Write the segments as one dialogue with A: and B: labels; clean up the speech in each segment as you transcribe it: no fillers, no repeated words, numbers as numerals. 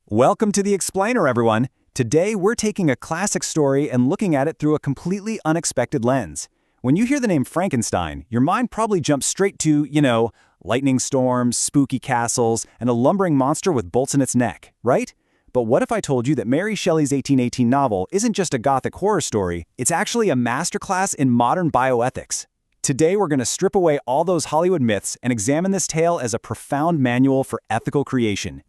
A: Welcome to The Explainer, everyone. Today, we're taking a classic story and looking at it through a completely unexpected lens. When you hear the name Frankenstein, your mind probably jumps straight to, lightning storms, spooky castles, and a lumbering monster with bolts in its neck, right? But what if I told you that Mary Shelley's 1818 novel isn't just a gothic horror story, it's actually a masterclass in modern bioethics? Today, we're going to strip away all those Hollywood myths and examine this tale as a profound manual for ethical creation.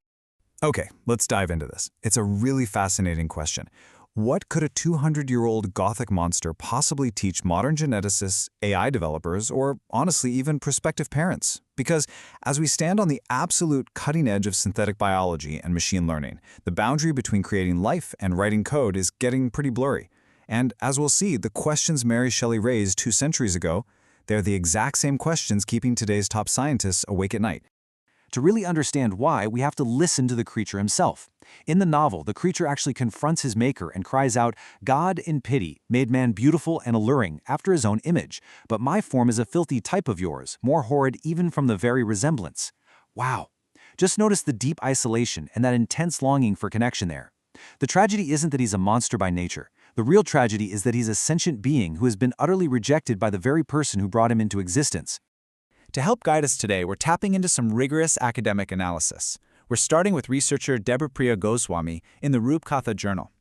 B: Okay, let's dive into this. It's a really fascinating question. What could a 200-year-old Gothic monster possibly teach modern geneticists, AI developers, or honestly even prospective parents? Because as we stand on the absolute cutting edge of synthetic biology and machine learning, the boundary between creating life and writing code is getting pretty blurry. And as we'll see, the questions Mary Shelley raised 2 centuries ago, they're the exact same questions keeping today's top scientists awake at night.
C: To really understand why, we have to listen to the creature himself. In the novel, the creature actually confronts his maker and cries out, "God, in pity, made man beautiful and alluring after his own image, but my form is a filthy type of yours, more horrid even from the very resemblance." Wow. Just notice the deep isolation and that intense longing for connection there. The tragedy isn't that he's a monster by nature. The real tragedy is that he's a sentient being who has been utterly rejected by the very person who brought him into existence.
D: To help guide us today, we're tapping into some rigorous academic analysis. We're starting with researcher Debapriya Goswami in the Rupkatha Journal.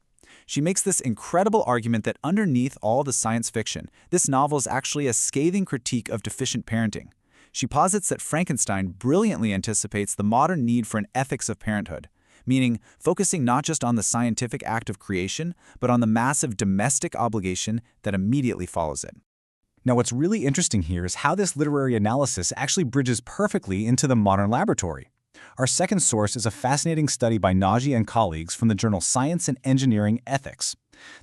D: She makes this incredible argument that underneath all the science fiction, this novel is actually a scathing critique of deficient parenting. She posits that Frankenstein brilliantly anticipates the modern need for an ethics of parenthood, meaning focusing not just on the scientific act of creation, but on the massive domestic obligation that immediately follows it.
A: Now, what's really interesting here is how this literary analysis actually bridges perfectly into the modern laboratory. Our second source is a fascinating study by Nagy and colleagues from the journal Science and Engineering Ethics.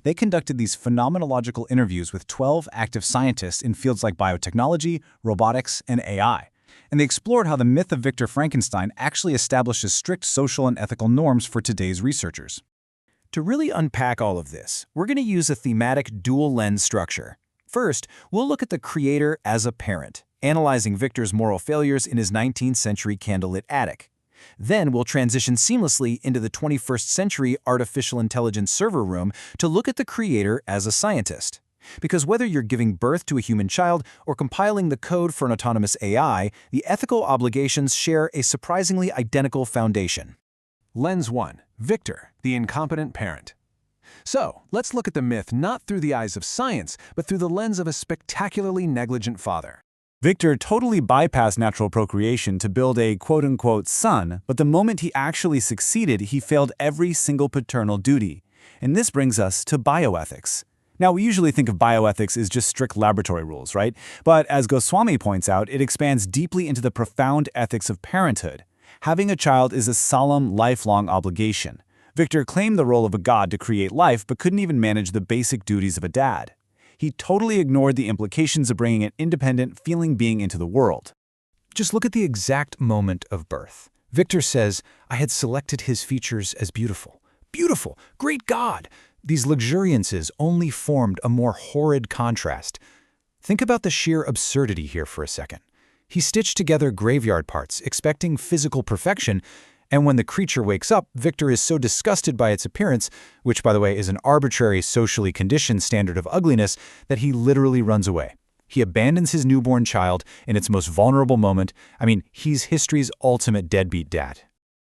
A: They conducted these phenomenological interviews with 12 active scientists in fields like biotechnology, robotics, and AI. And they explored how the myth of Victor Frankenstein actually establishes strict social and ethical norms for today's researchers.
C: To really unpack all of this, we're going to use a thematic dual-lens structure. First, we'll look at the creator as a parent, analyzing Victor's moral failures in his 19th century candlelit attic. Then we'll transition seamlessly into the 21st century artificial intelligence server room to look at the creator as a scientist. Because whether you're giving birth to a human child or compiling the code for an autonomous AI, the ethical obligations share a surprisingly identical foundation. Lens 1. Victor, the incompetent parent. So, let's look at the myth not through the eyes of science, but through the lens of a spectacularly negligent father.
A: Victor totally bypassed natural procreation to build a quote-unquote son, but the moment he actually succeeded, he failed every single paternal duty. And this brings us to bioethics. Now, we usually think of bioethics as just strict laboratory rules, right? But as Goswami points out, it expands deeply into the profound ethics of parenthood. Having a child is a solemn, lifelong obligation. Victor claimed the role of a god to create life, but couldn't even manage the basic duties of a dad. He totally ignored the implications of bringing an independent, feeling being into the world.
C: Just look at the exact moment of birth. Victor says, "I had selected his features as beautiful." Beautiful! Great God! These luxuriances only formed a more horrid contrast. Think about the sheer absurdity here for a second. He stitched together graveyard parts, expecting physical perfection, and when the creature wakes up, Victor is so disgusted by its appearance, which by the way is an arbitrary socially conditioned standard of ugliness, that he literally runs away. He abandons his newborn child in its most vulnerable moment. He's history's ultimate deadbeat dad.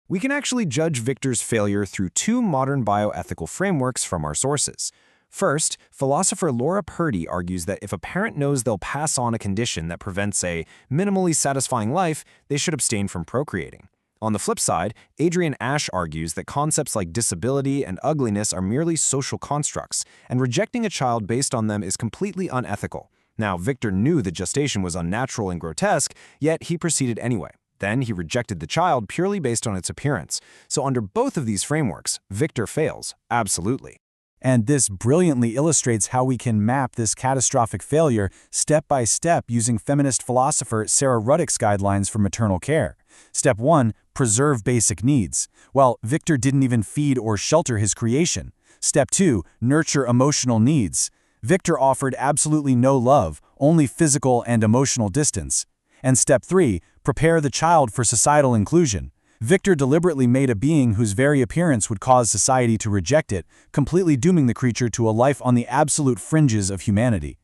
E: We can actually judge Victor's failure through 2 modern bioethical frameworks from our sources. First, philosopher Laura Purdy argues that if a parent knows they'll pass on a condition that prevents a minimally satisfying life, they should abstain from procreating. On the flip side, Adrian Ash argues that concepts like disability and ugliness are merely social constructs, and rejecting a child based on them is completely unethical. Now, Victor knew that gestation was unnatural and grotesque, yet he proceeded anyway. Then he rejected the child purely based on its appearance. So under both of these frameworks, Victor fails, absolutely.
A: And this brilliantly illustrates how we can map this catastrophic failure step by step using feminist philosopher Sarah Ruddick's guidelines for maternal care. Step 1, preserve basic needs. Well, Victor didn't even feed or shelter his creation. Step 2, nurture emotional needs. Victor offered absolutely no love, only physical and emotional distance. And step 3, prepare the child for societal inclusion. Victor deliberately made a being whose very appearance would cause society to reject it, completely dooming the creature to a life on the absolute fringes of humanity.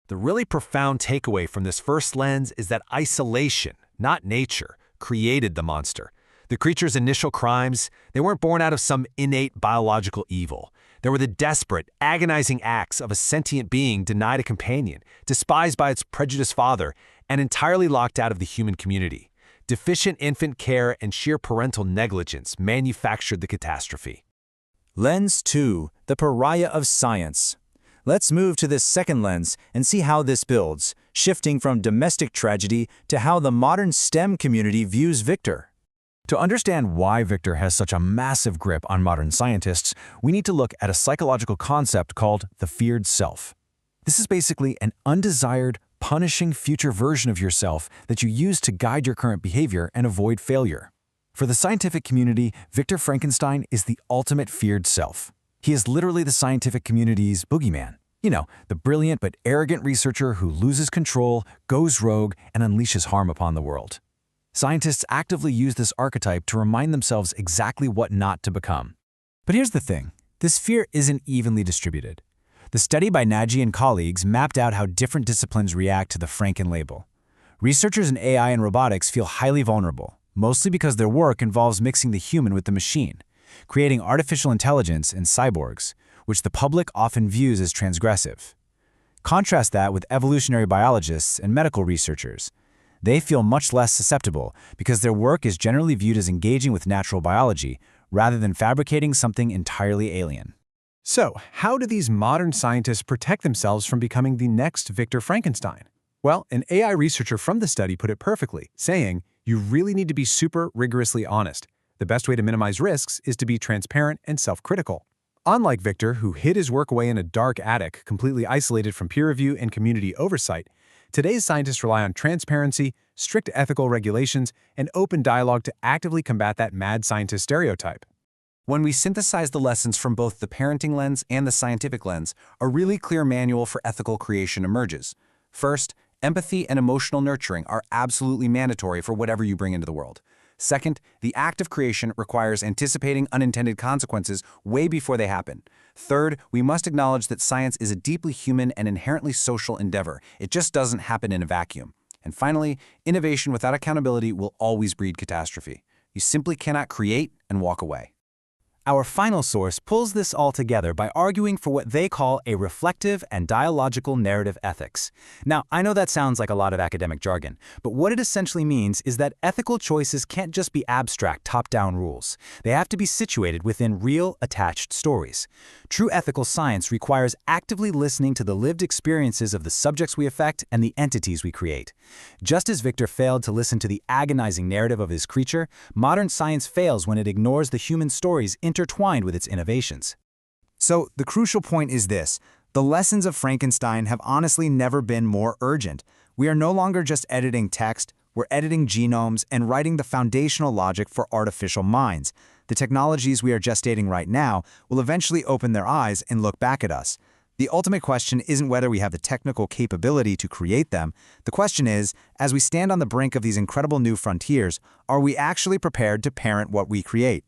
E: The really profound takeaway from this first lens is that isolation, not nature, created the monster. The creature's initial crimes, they weren't born out of some innate biological evil. They were the desperate, agonizing acts of a sentient being denied a companion, despised by its prejudiced father, and entirely locked out of the human community. Deficient infant care and sheer parental negligence manufactured the catastrophe.
C: Lens 2, the Pariah of Science. Let's move to this second lens and see how this builds, shifting from domestic tragedy to how the modern STEM community views Victor. To understand why Victor has such a massive grip on modern scientists, we need to look at a psychological concept called the feared self. This is basically an undesired, punishing future version of yourself that you use to guide your current behavior and avoid failure. For the scientific community, Victor Frankenstein is the ultimate feared self. He is literally the scientific community's boogeyman. You know, the brilliant but arrogant researcher who loses control, goes rogue, and unleashes harm upon the world. Scientists actively use this archetype to remind themselves exactly what not to become. But here's the thing, this fear isn't evenly distributed. The study by Nagy and colleagues mapped out how different disciplines react to the Franken label. Researchers in AI and robotics feel highly vulnerable, mostly because their work involves mixing the human with the machine, creating artificial intelligence and cyborgs, which the public often views as transgressive. Contrast that with evolutionary biologists and medical researchers. They feel much less susceptible because their work is generally viewed as engaging with natural biology rather than fabricating something entirely alien.
E: So, how do these modern scientists protect themselves from becoming the next Victor Frankenstein? Well, an AI researcher from the study put it perfectly, saying, you really need to be super rigorously honest. The best way to minimize risks is to be transparent and self-critical. Unlike Victor, who hid his work away in a dark attic, completely isolated from peer review and community oversight, today's scientists rely on transparency, strict ethical regulations, and open dialogue to actively combat that mad scientist stereotype.
D: When we synthesize the lessons from both the parenting lens and the scientific lens, a really clear manual for ethical creation emerges. First, empathy and emotional nurturing are absolutely mandatory for whatever you bring into the world. Second, the act of creation requires anticipating unintended consequences way before they happen. Third, we must acknowledge that science is a deeply human and inherently social endeavor. It just doesn't happen in a vacuum. And finally, innovation without accountability will always breed catastrophe. You simply cannot create and walk away.
C: Our final source pulls this all together by arguing for what they call a reflective and dialogical narrative ethics. Now, I know that sounds like a lot of academic jargon, but what it essentially means is that ethical choices can't just be abstract, top-down rules. They have to be situated within real, attached stories. True ethical science requires actively listening to the lived experiences of the subjects we affect and the entities we create. Just as Victor failed to listen to the agonizing narrative of his creature, modern science fails when it ignores the human stories intertwined with its innovations.
A: So the crucial point is this. The lessons of Frankenstein have honestly never been more urgent. We are no longer just editing text, we're editing genomes and writing the foundational logic for artificial minds. The technologies we are gestating right now will eventually open their eyes and look back at us. The ultimate question isn't whether we have the technical capability to create them. The question is, as we stand on the brink of these incredible new frontiers, are we actually prepared to parent what we create?